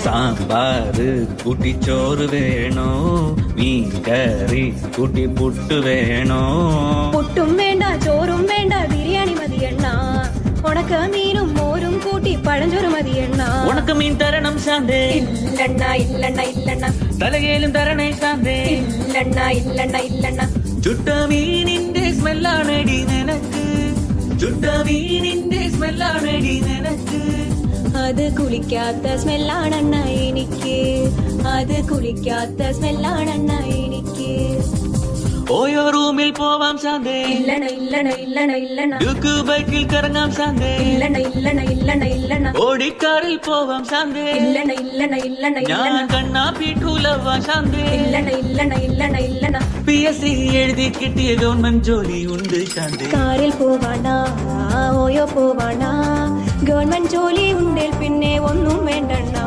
സാമ്പാറ് കൂട്ടി ചോറ് വേണോ മീൻ കറി കൂട്ടി പുട്ട് വേണോ പുട്ടും വേണ്ട ചോറും വേണ്ട ബിരിയാണി മതിയെണ്ണ ഉണക്ക മീനും മോരും കൂട്ടി പഴഞ്ചോറ് മതിയെണ്ണ ഉണക്ക മീൻ തരണം ശാന്തേ ഇല്ലണ്ണ ഇല്ലണ്ണ ഇല്ലണ്ണ തലകേലും തരണേ ശാന്തേ ഇല്ലണ്ണ ഇല്ലണ്ണ ഇല്ലണ്ണ ചുട്ട മീനിന്റെ സ്മെല്ലാണടി നിനക്ക് ചുട്ട മീനിന്റെ സ്മെല്ലാണടി നിനക്ക് അത് കുളിക്കാത്ത സ്മെല്ലാണെണ്ണ എനിക്ക് അത് കുളിക്കാത്ത സ്മെല്ലാണെണ്ണ എനിക്ക് ഓയോ റൂമിൽ പോവാം ശാന്തേ ഇല്ലണ ഇല്ലണ ഇല്ലണ ഇല്ലണ ഡ്യൂക്ക് ബൈക്കിൽ കറങ്ങാം ശാന്തേ ഇല്ലണ ഇല്ലണ ഇല്ലണ ഇല്ലണ ഓടിക്കാറിൽ പോവാം ശാന്തേ ഇല്ലണ ഇല്ലണ ഇല്ലണ ഞാൻ ഇല്ലണ കണ്ണാ പീട്ടൂലവാ ശാന്തേ ഇല്ലണ ഇല്ലണ ഇല്ലണ ഇല്ലണ PSC എഴുതി കിട്ടിയ ഗവൺമെന്റ് ജോലി ഉണ്ട് ശാന്തേ കാറിൽ പോവാണ ഓയോ പോവാണ ഗവൺമെന്റ് ജോലി ഉണ്ടേൽ പിന്നെ ഒന്നും വേണ്ടണ്ണ